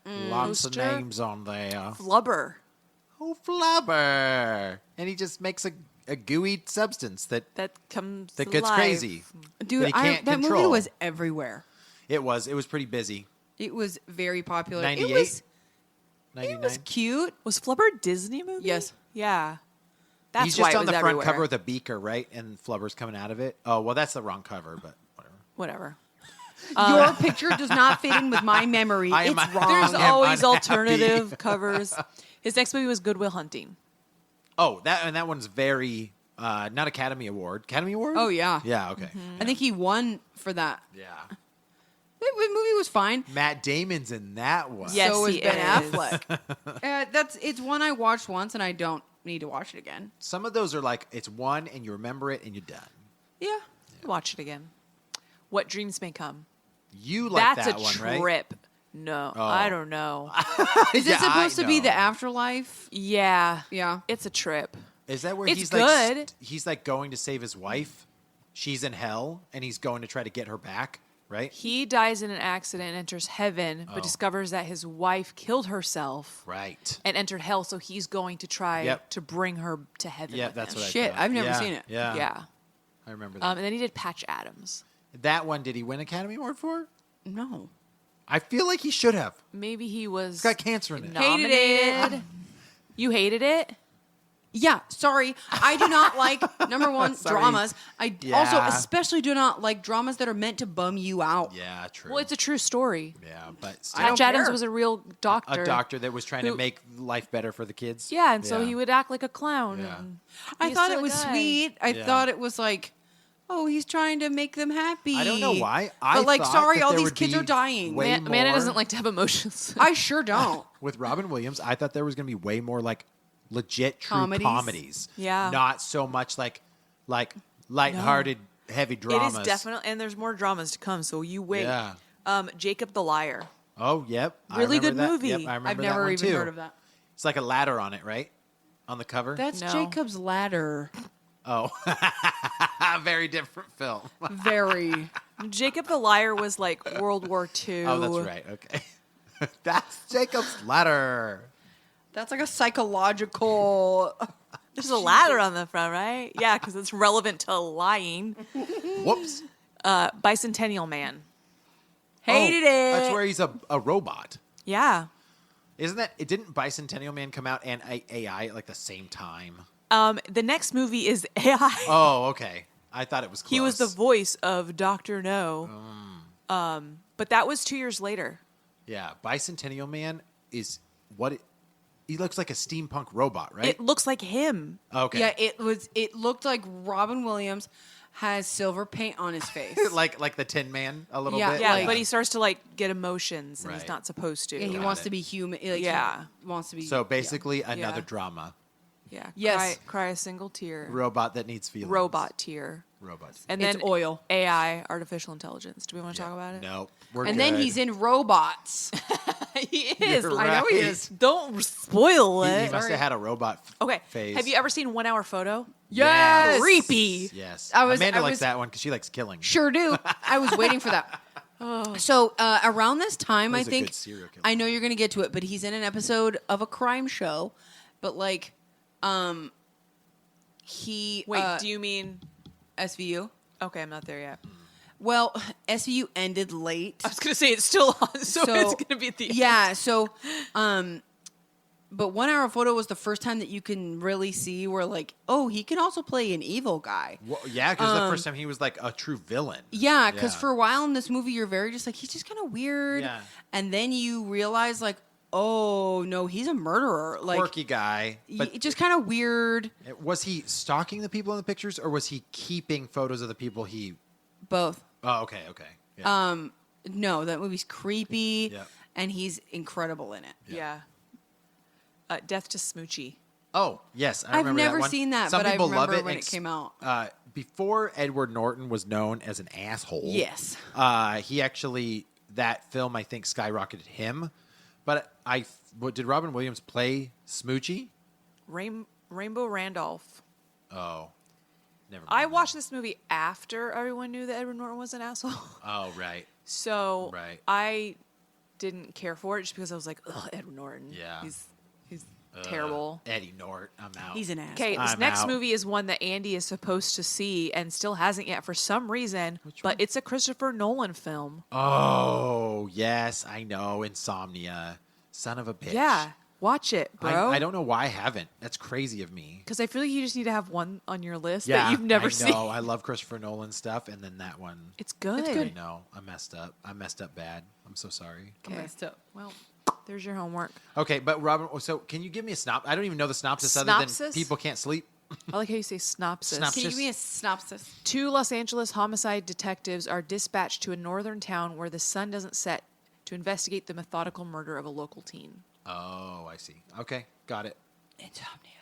lots poster. of names on there. Flubber. Oh, Flubber. And he just makes a gooey substance that That comes that gets alive. crazy. Dude, that he can't that movie control. was everywhere. It was pretty busy. It was very popular. 98? It was 99. cute. Was Flubber a Disney movie? Yes. Yeah. That's He's why just it on was the front everywhere. cover with a beaker, right? And Flubber's coming out of it. Oh, well, that's the wrong cover, but whatever. Whatever. Your picture does not fit in with my memory. I am- It's wrong. There's am always unhappy. alternative covers. His next movie was Good Will Hunting. Oh, that one's very not Academy Award. Academy Award? Oh, yeah. Yeah, okay. I think he won for that. Yeah. The movie was fine. Matt Damon's in that one. Yes, so was he Ben is. Affleck. It's one I watched once, and I don't need to watch it again. Some of those are like it's one and you remember it and you're done. Yeah. Watch it again. What Dreams May Come. You like That's that a one, right? trip. No, Oh. I don't know. Is Yeah, it supposed I to be the know. afterlife? Yeah. Yeah. It's a trip. Is that where It's he's good. like he's like going to save his wife? She's in hell and he's going to try to get her back, right? He dies in an accident and enters heaven, but Oh. discovers that his wife killed herself Right. and entered hell, so he's going to try Yep. to bring her to heaven. Yeah, with that's him. what I Shit, thought. I've never Yeah, seen it. Yeah. Yeah. I remember that. And then he did Patch Adams. That one, did he win Academy Award for? No. I feel like he should have. Maybe he was He's got cancer in it. Hated nominated. it. You hated it? Yeah, sorry. I do not like, number one, Sorry. dramas. I also Yeah. especially do not like dramas that are meant to bum you out. Yeah, true. Well, it's a true story. yeah, but I still, don't Patch Adams care. was a real doctor. a doctor that was trying to who- make life better for the kids. Yeah, and so he would act like a clown. Yeah. and I be a thought it silly was guy. sweet. I Yeah. thought it was like, oh, he's trying to make them happy. I don't know why. I But like, thought sorry, that all there these would kids be are dying. way Amanda more- doesn't like to have emotions. I sure don't. With Robin Williams, I thought there was going to be way more like legit true Comedies? comedies. Yeah. Not so much like lighthearted, heavy It dramas. is definitely, and there's more dramas to come. So you wait. Yeah. Jacob the Liar. Oh, yep. I Really remember good that. movie. Yep, I remember I've that never one even too. heard of that. It's like a ladder on it, right? On the cover. That's No. Jacob's Ladder. Oh, very different film. Very. Jacob the Liar was like World War II. Oh, that's right. Okay. That's Jacob's ladder. That's like a psychological. There's a ladder on the front, right? Yeah, because it's relevant to lying. Whoops. Bicentennial Man. Hated Oh, it. That's where he's a robot. Yeah. Isn't that? It didn't Bicentennial Man come out and AI at like the same time? The next movie is AI. Oh, okay. I thought it was close. He was the voice of Dr. No. But that was 2 years later. Yeah, Bicentennial Man is what he looks like a steampunk robot, right? It looks like him. Okay. Yeah, it was. It looked like Robin Williams has silver paint on his face. like the Tin Man a little Yeah, bit. Yeah, like- but he starts to like get emotions and he's Right. not supposed to. Yeah, he Got wants it. to be human. Like, Yeah. he wants to be. So basically, another Yeah. drama. Yeah. Yes. Cry a single tear. Robot that needs feelings. Robot tear. Robots. And It's then oil. AI, artificial intelligence. Do we want to talk about it? No, we're and good. then he's in Robots. he is. You're I know he right. is. Don't spoil He it. must have had a robot Okay. phase. Have you ever seen 1 Hour Photo? Yes. Creepy. Yes. I was- Amanda I likes was- that one because she likes killing. Sure do. I was waiting for that. So around this time, He I was a think good serial killer. I know you're going to get to it, but he's in an episode of a crime show. But like, he Wait, do you mean? SVU? Okay, I'm not there yet. Well, SVU ended late. I was gonna say it's still on, so it's gonna be at the end. Yeah. So, but 1 Hour Photo was the first time that you can really see where like, oh, he can also play an evil guy. Well, yeah, because the first time he was like a true villain. Yeah, because Yeah. for a while in this movie, you're very just like he's just kind of weird. Yeah. And then you realize like, oh no, he's a murderer. Like, Quirky guy. But just kind of weird. was he stalking the people in the pictures, or was he keeping photos of the people he? Both. Oh, okay. Yeah. No, that movie's creepy. Yeah. And he's incredible in it. Yeah. Death to Smoochie. Oh, yes, I I've remember never that one. seen that, Some but I people love remember it when and it came out. Before Edward Norton was known as an asshole. Yes. He actually that film I think skyrocketed him. But did Robin Williams play Smoochie? Rainbow Randolph. Oh, never. I mind. watched this movie after everyone knew that Edward Norton was an asshole. Oh, right. So Right. I didn't care for it just because I was like, ugh, Edward Norton. Yeah. He's terrible. Eddie Nort. I'm out. He's an ass. Okay, this I'm next out. movie is one that Andy is supposed to see and still hasn't yet for some reason, but it's a Christopher Nolan film. Oh, yes, I know. Insomnia. Son of a bitch. Yeah, watch it, bro. I don't know why I haven't. That's crazy of me. Because I feel like you just need to have one on your list Yeah, that you've never I seen. know. I love Christopher Nolan stuff, and then that one. It's good. I know. I messed up. I messed up bad. I'm so sorry. Okay. Messed up. Well, there's your homework. Okay, but Robin, so can you give me a synopsis? I don't even know the synopsis other than Synopsis? people can't sleep. I like how you say synopsis. Synopsis. Can you give me a synopsis? 2 Los Angeles homicide detectives are dispatched to a northern town where the sun doesn't set to investigate the methodical murder of a local teen. Oh, I see. Okay, got it. Insomnia.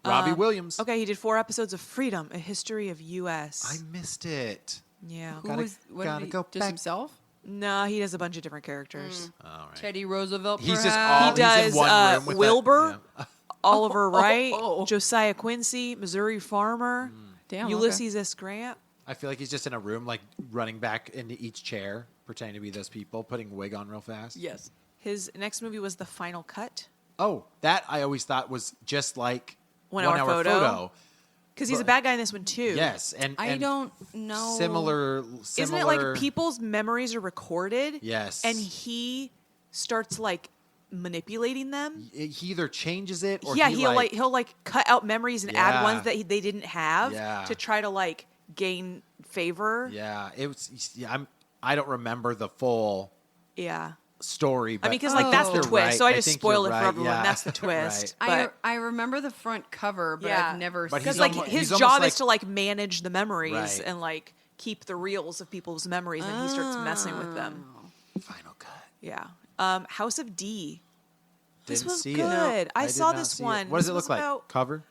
Robbie Williams. Okay, he did 4 episodes of Freedom, A History of U.S. I missed it. yeah. Who Gotta- was? What gotta did he, go just back. himself? No, he does a bunch of different characters. All right. Teddy Roosevelt. He's just perhaps? all He does, he's in one room with Wilbur. that- Oliver Wright, Oh. Josiah Quincy, Missouri Farmer, Damn, Ulysses S. Grant. I feel like he's just in a room, like running back into each chair, pretending to be those people, putting a wig on real fast. Yes. His next movie was The Final Cut. Oh, that I always thought was just like 1 Hour Photo. Because he's a bad guy in this one too. Yes, I and don't know. similar. Isn't it like people's memories are recorded? Yes. And he starts like manipulating them. He either changes it or Yeah, he he'll cut out memories and add Yeah. ones that they didn't have Yeah. to try to like gain favor. Yeah, it was. Yeah, I don't remember the full Yeah. story. But I mean, because like that's the you're twist. right. So I just think spoil you're it right. for everyone. Yeah. That's the twist. Right. But I remember the front cover, but Yeah. I've never But seen because he's like almo- his he's almost job like- is to like manage the memories Right. and like keep the reels of people's memories, and he starts messing with them. Final cut. Yeah. House of D. This Didn't was see it. good. I did saw not this see it. one. What does This it was look like? about- Cover.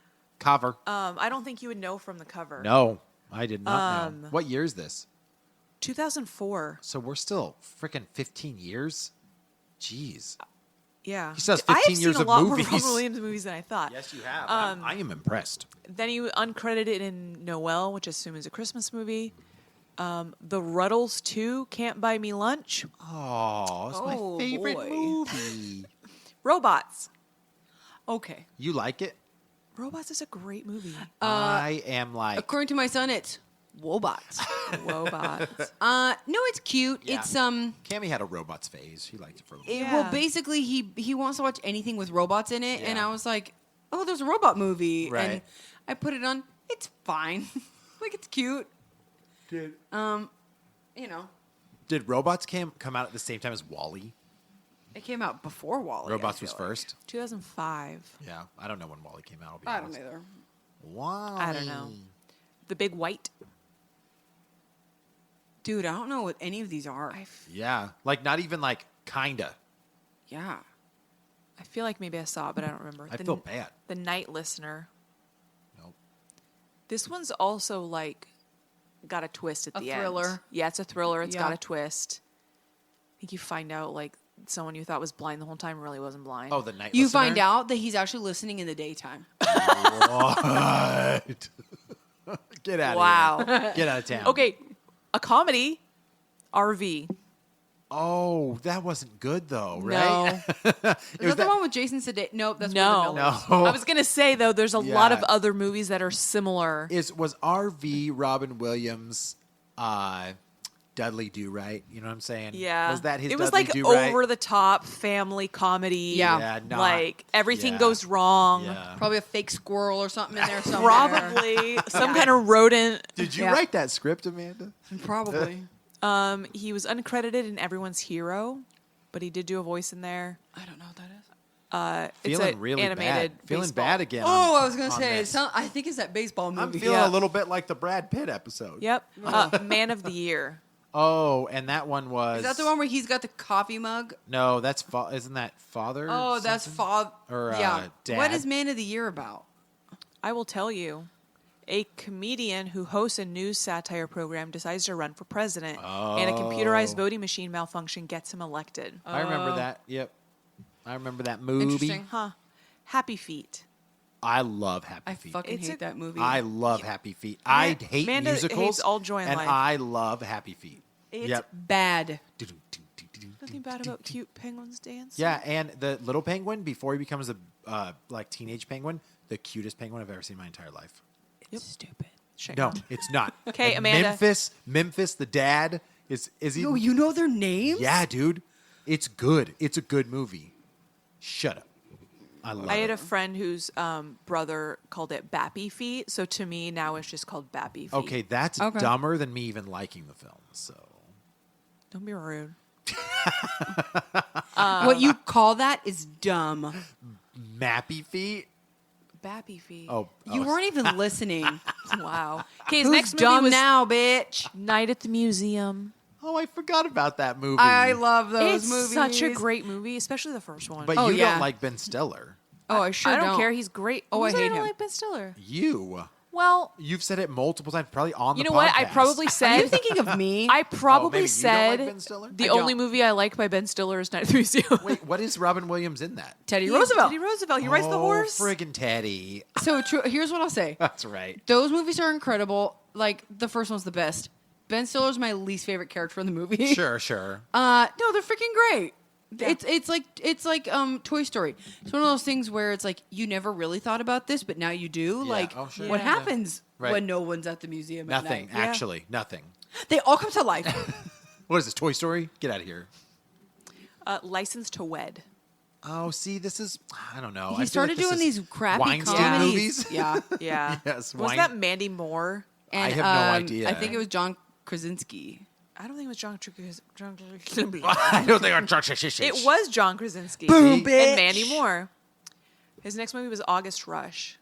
I don't think you would know from the cover. No, I did not know. Um, What year is this? 2004. So we're still freaking 15 years. Jeez. Yeah. He says I have 15 seen years a of lot movies. more Robin Williams movies than I thought. Yes, you have. Um, I am impressed. Then he uncredited in Noel, which I assume is a Christmas movie. The Ruddles 2, Can't Buy Me Lunch. Oh, it's Oh, my favorite boy. movie. Robots. Okay. You like it? Robots is a great movie. I am like. According to my son, it's Wobots. Robots. No, it's cute. Yeah. It's Cammy had a robots phase. He liked it for a little bit. Well, Yeah. basically, he wants to watch anything with robots in it, and Yeah. I was like, "Oh, there's a robot movie," Right. and I put it on. It's fine, like it's cute. Did You know, Robots come out at the same time as Wall-E? it came out before Wall-E. Robots I feel was like. first. 2005. Yeah, I don't know when Wall-E came out. I'll be I don't honest. either. Wall-E. I don't know. The Big White. Dude, I don't know what any of these are. Yeah, like not even like kinda. Yeah. I feel like maybe I saw it, but I don't remember. I feel bad. The Night Listener. Nope. This one's also like got a twist at A the thriller. end. Yeah, it's a thriller. It's got Yeah. a twist. I think you find out like someone you thought was blind the whole time really wasn't blind. Oh, the night. You Listener? find out that he's actually listening in the daytime. What? Get out Wow. of here. Get out of town. Okay, a comedy. RV. Oh, that wasn't good though, No. right? Is that the one with Jason Sudeikis? Nope, that's No. We're the Millers. No. I was gonna say though, there's a lot Yeah. of other movies that are similar. Was RV Robin Williams Dudley Do Right? You know what I'm saying? Yeah, Was that his It was Dudley like Do Right? over the top family comedy. Yeah. Yeah, not- like everything yeah. goes wrong. Yeah. Probably a fake squirrel or something in there somewhere. Probably some kind of rodent. Did you Yeah. write that script, Amanda? Probably. He was uncredited in Everyone's Hero, but he did do a voice in there. I don't know what that is. It's Feeling a really animated bad. Feeling baseball. bad again. Oh, I was gonna on say, this. I think it's that baseball movie. I'm feeling Yeah. a little bit like the Brad Pitt episode. Yep, Man of the Year. Oh, and that one was. Is that the one where he's got the coffee mug? No, that's isn't that Father? Oh, that's something? father. Or, yeah. Dad. What is Man of the Year about? I will tell you. A comedian who hosts a news satire program decides to run for president, and a computerized voting machine malfunction gets him elected. I remember that. Yep, I remember that movie. Interesting. Huh. Happy Feet. I love Happy I Feet. fucking It's hate a- that movie. I love Happy Feet. I hate Amanda musicals. hates all joy in and life. I love Happy Feet. It's Yep. bad. Nothing bad about cute penguins dance. Yeah, and the little penguin before he becomes a like teenage penguin, the cutest penguin I've ever seen in my entire life. Yep. Stupid. Shame No, on. it's not. 'Kay, And Amanda. Memphis, the dad is he? Yo, you know their names? Yeah, dude, it's good. It's a good movie. Shut up. I love I had it. a friend whose brother called it Bappy Feet, so to me now it's just called Bappy Feet. Okay, that's Okay. dumber than me even liking the film. So Don't be rude. What you call that is dumb. Mappy Feet. Bappy Feet. Oh, You weren't even listening. Wow. Okay, his Who's next movie dumb was now, bitch? Night at the Museum. Oh, I forgot about that movie. I love those It's movies. such a great movie, especially the first one. But Oh, you yeah. don't like Ben Stiller. Oh, I sure I don't care. He's great. Oh, Who I said hate don't him. like Ben Stiller. You. Well, You've said it multiple times, probably on you the know podcast. what? I probably Are said. you thinking of me? I probably maybe you don't like said Ben Stiller? the I only don't. movie I like by Ben Stiller is Night at the Museum. Wait, what is Robin Williams in that? Teddy He's Roosevelt. Teddy Roosevelt. He rides the horse. Friggin' Teddy. So here's what I'll say. That's right. Those movies are incredible. Like the first one's the best. Ben Stiller's my least favorite character in the movie. Sure. No, they're freaking great. It's like Toy Story. It's one of those things where it's like you never really thought about this, but now you do. Yeah. Like Oh, sure. what Yeah. happens Right. when no one's at the museum at Nothing. night? Yeah. Actually, nothing. They all come to life. What is this? Toy Story? Get out of here. License to Wed. Oh, see, this is I don't know. I He feel started like this doing is these crappy Weinstein comedies. movies. Yeah. Yeah. Yes, Was Wein- that Mandy Moore? And, I have no idea. I think it was John Krasinski. I don't think it was John. I don't think I'm It was John Krasinski. Boom, and bitch. Mandy Moore. His next movie was August Rush.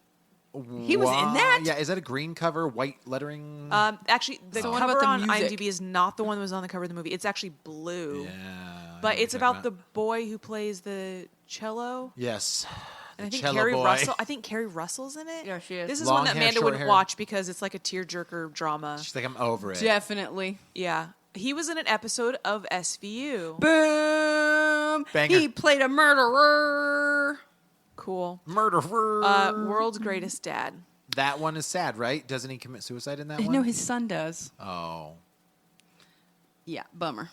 He was in that? Yeah, is that a green cover, white lettering? Actually, the So what cover about the on music? IMDb is not the one that was on the cover of the movie. It's actually blue. yeah. But it's What about you're the talking boy who plays the cello. Yes. And I The think cello Carrie boy. Russell. I think Carrie Russell's in it. Yeah, she is. This is Long one that hair, Amanda short would hair. watch because it's like a tearjerker drama. She's like, I'm over it. Definitely. Yeah, he was in an episode of SVU. Boom. Banger. He played a murderer. Cool. Murderer. World's Greatest Dad. That one is sad, right? Doesn't he commit suicide in that one? No, his son does. Oh. Yeah, bummer.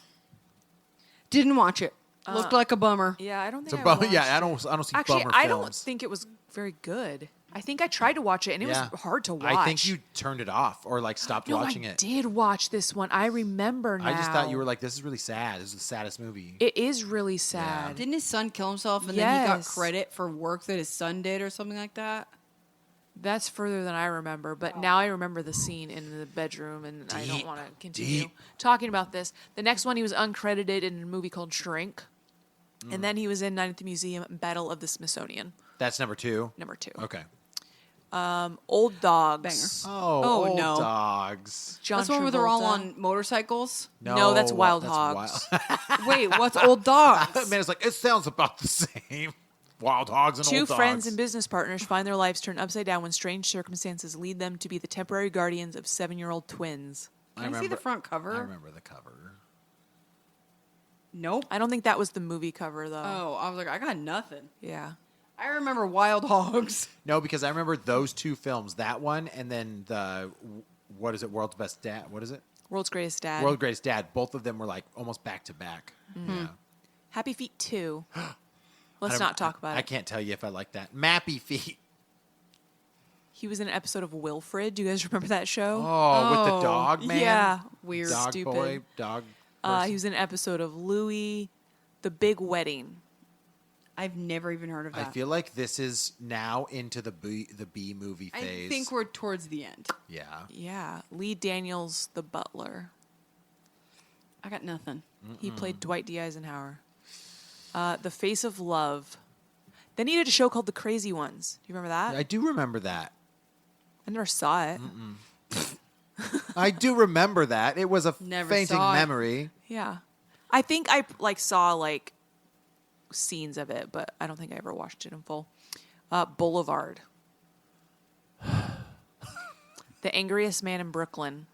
Didn't watch it. Looked like a bummer. Yeah, I don't It's a think I bummer. watched Yeah, I it. don't see Actually, bummer I don't films. think it was very good. I think I tried to watch it and it Yeah. was hard to watch. I think you turned it off or like stopped No, watching I it. did watch this one. I remember now. I just thought you were like, this is really sad. This is the saddest movie. It is really sad. Didn't his son kill himself and then he got Yes. credit for work that his son did or something like that? That's further than I remember, but now I remember the scene in the bedroom, and I don't Deep, want to continue deep. talking about this. The next one, he was uncredited in a movie called Shrink, and then he was in Night at the Museum, Battle of the Smithsonian, That's number 2. number 2. Okay. Old Dogs. Banger. Oh, Oh, old no. dogs. John That's the one where they're all Travolta. on motorcycles? No, that's Wild Hogs. Wait, what's Old Dogs? Man, it's like, it sounds about the same. Wild hogs and Two old dogs. friends and business partners find their lives turned upside down when strange circumstances lead them to be the temporary guardians of 7-year-old twins. Can I see the front cover? I remember the cover. Nope. I don't think that was the movie cover, though. Oh, I was like, I got nothing. Yeah. I remember Wild Hogs. No, because I remember those two films. That one and then the, what is it, World's Best Dad? What is it? World's Greatest Dad. World's Greatest Dad. Both of them were like almost back to back. Yeah. Happy Feet 2. Let's I don't- not talk about I it. can't tell you if I like that. Mappy Feet. He was in an episode of Wilfred. Do you guys remember that show? Oh, with the Oh, dog man. yeah. Weird. Dog Stupid. boy. Dog. He person. was in an episode of Louie, The Big Wedding. I've never even heard of I that. feel like this is now into the B movie phase. I think we're towards the end. Yeah. Yeah. Lee Daniels, the butler. I got nothing. He played Dwight D. Eisenhower. The Face of Love. Then he did a show called The Crazy Ones. Do you remember that? I do remember that. I never saw it. I do remember that. It was a Never fainting saw it. memory. Yeah. I think I saw scenes of it, but I don't think I ever watched it in full. Boulevard. The Angriest Man in Brooklyn.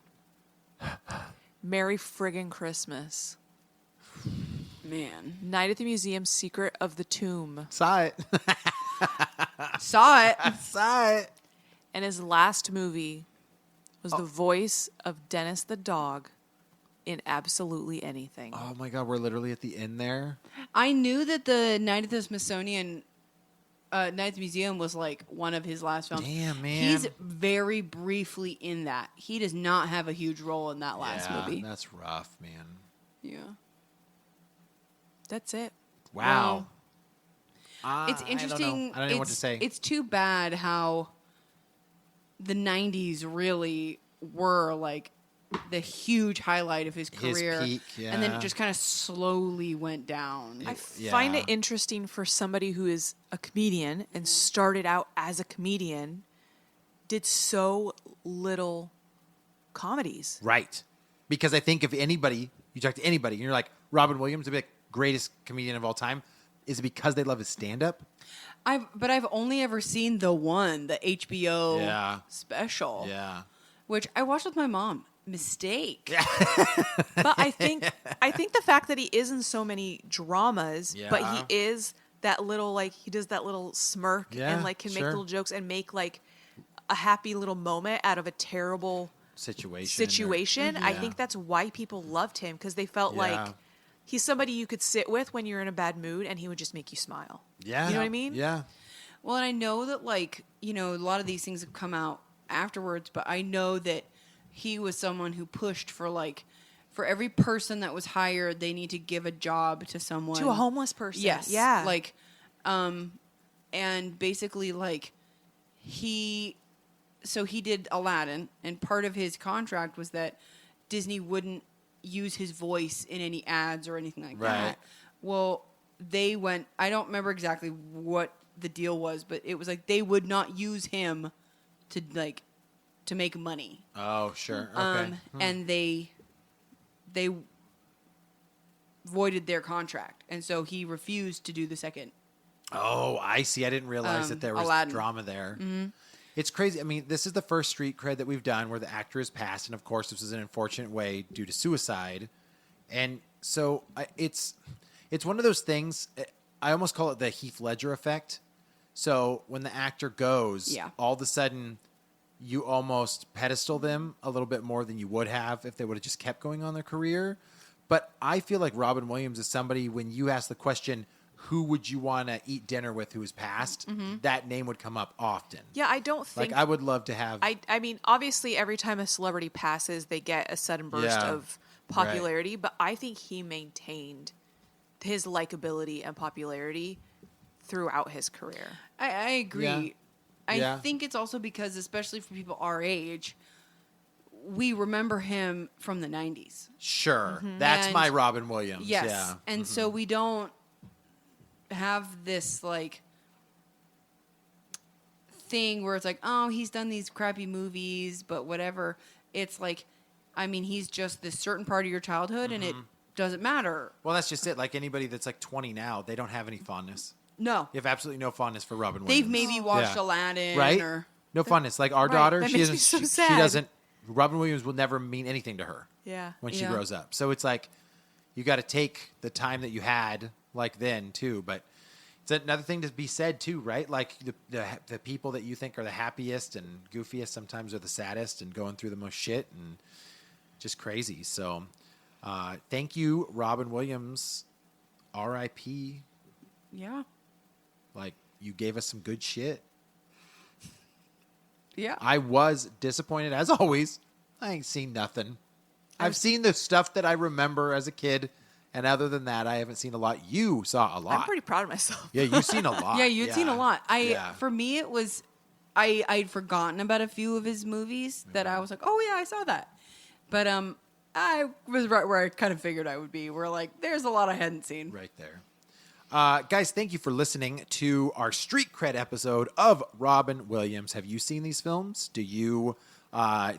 Merry Friggin' Christmas. Man. Night at the Museum, Secret of the Tomb. Saw it. Saw it. Saw it. And his last movie was the voice of Dennis the dog in absolutely anything. Oh my god, we're literally at the end there. I knew that the Night at the Smithsonian, Night at the Museum was like one of his last films. Damn, man. He's very briefly in that. He does not have a huge role in that last Yeah, movie. that's rough, man. Yeah. That's it. Wow. It's interesting. I don't know what to say. It's too bad how the 90s really were like the huge highlight of his His career. peak, And then yeah. it just kind of slowly went down. I Yeah. find it interesting for somebody who is a comedian and started out as a comedian, did so little comedies. Right. Because I think if anybody, you talk to anybody, and you're like, Robin Williams, they'd be like, greatest comedian of all time. Is it because they love his stand up? But I've only ever seen the HBO Yeah. special, Yeah. which I watched with my mom. Mistake. But I think the fact that he is in so many dramas, but Yeah. he is that little he does that little smirk Yeah, and can make sure. little jokes and make a happy little moment out of a terrible Situation. situation. I Yeah. think that's why people loved him because they felt Yeah. he's somebody you could sit with when you're in a bad mood, and he would just make you smile. Yeah. You know what I mean? Yeah. Well, and I know that, like, you know, a lot of these things have come out afterwards, but I know that he was someone who pushed for, like, for every person that was hired, they need to give a job to someone. To a homeless person. Yes. Yeah. Like, and basically, like, he did Aladdin, and part of his contract was that Disney wouldn't use his voice in any ads or anything like Right. that. Well, they went, I don't remember exactly what the deal was, but it was like they would not use him to make money. Oh, sure. Okay. And they voided their contract, and so he refused to do the second. Oh, I see. I didn't realize that there was Aladdin. drama there. It's crazy. I mean, this is the first street cred that we've done where the actor is passed, and of course, this is an unfortunate way due to suicide. And so it's one of those things. I almost call it the Heath Ledger effect. So when the actor goes, Yeah. all of a sudden, you almost pedestal them a little bit more than you would have if they would have just kept going on their career. But I feel like Robin Williams is somebody, when you ask the question, who would you want to eat dinner with who is passed, that name would come up often. Yeah, I don't think... Like, I would love to have... I mean, obviously, every time a celebrity passes, they get a sudden burst Yeah. of popularity, but I think he maintained his likability and popularity throughout his career. I agree. Yeah. I think it's also because, especially for people our age, we remember him from the 90s. Sure. That's And- my Robin Williams. Yes. Yeah. And so we don't have this, like, thing where it's like, oh, he's done these crappy movies, but whatever. It's like, I mean, he's just this certain part of your childhood, and it doesn't matter. Well, that's just it. Like, anybody that's like 20 now, they don't have any fondness. No. You have absolutely no fondness for Robin Williams. They've maybe watched Yeah. Aladdin Right? or... No fondness. Like, our Right. daughter, That she makes doesn't... me so she sad. doesn't... Robin Williams will never mean anything to her Yeah. when she Yeah. grows up. So it's like, you got to take the time that you had, like, then, too. But it's another thing to be said, too, right? Like, the people that you think are the happiest and goofiest sometimes are the saddest and going through the most shit and just crazy. So, thank you, Robin Williams. R.I.P. Yeah. Like, you gave us some good shit. Yeah. I was disappointed, as always. I ain't seen nothing. I've seen the stuff that I remember as a kid, and other than that, I haven't seen a lot. You saw a lot. I'm pretty proud of myself. Yeah, you've seen a lot. Yeah, you'd seen a lot. Yeah. For me, it was, I'd forgotten about a few of his movies that I was like, oh yeah, I saw that. But I was right where I kind of figured I would be. Where like, there's a lot I hadn't seen. Right there. Guys, thank you for listening to our Street Cred episode of Robin Williams. Have you seen these films? Do you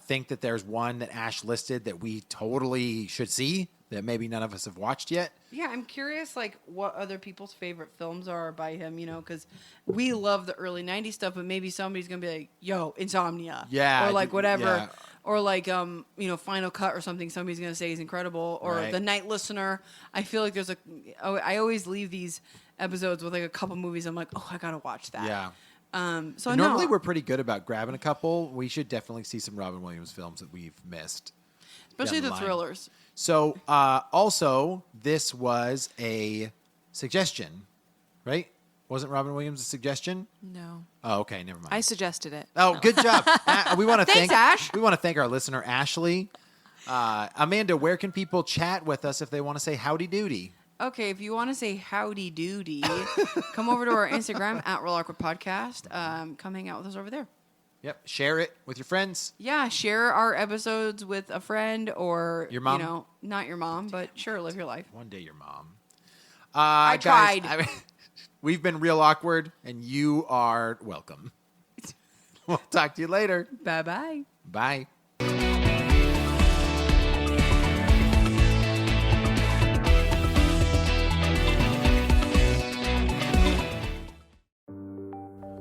think that there's one that Ash listed that we totally should see that maybe none of us have watched yet? Yeah, I'm curious, like, what other people's favorite films are by him, you know, because we love the early 90s stuff, but maybe somebody's going to be like, yo, Insomnia. Yeah, Or, like, whatever. yeah. Or, like, you know, Final Cut or something somebody's going to say is incredible. Or Right. The Night Listener. I feel like there's I always leave these episodes with, like, a couple movies. I'm like, oh, I got to watch that. Yeah. So Normally, no, we're pretty good about grabbing a couple. We should definitely see some Robin Williams films that we've missed. especially down the the line. thrillers. So, also, this was a suggestion, right? Wasn't Robin Williams a suggestion? No. Oh, okay, never mind. I suggested it. Oh, good job. We want to Thanks, thank Ash. We want to thank our listener Ashley. Amanda, where can people chat with us if they want to say howdy doody? Okay, if you want to say howdy doody, come over to our Instagram at Real Awkward Podcast. Come hang out with us over there. Yep, share it with your friends. Yeah, share our episodes with a friend or Your mom? You know, not your mom, but sure, live your life. One day, your mom. I guys, tried. We've been real awkward, and you are welcome. We'll talk to you later. Bye bye. Bye.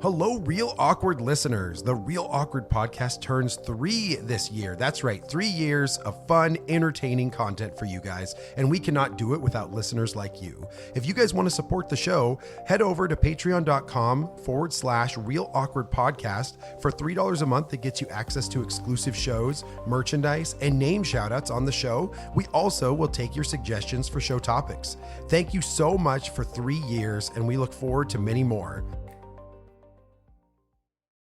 Hello, Real Awkward listeners. The Real Awkward podcast turns 3 this year. That's right, 3 years of fun, entertaining content for you guys, and we cannot do it without listeners like you. If you guys want to support the show, head over to patreon.com/Real Awkward Podcast for $3 a month that gets you access to exclusive shows, merchandise, and name shoutouts on the show. We also will take your suggestions for show topics. Thank you so much for 3 years, and we look forward to many more.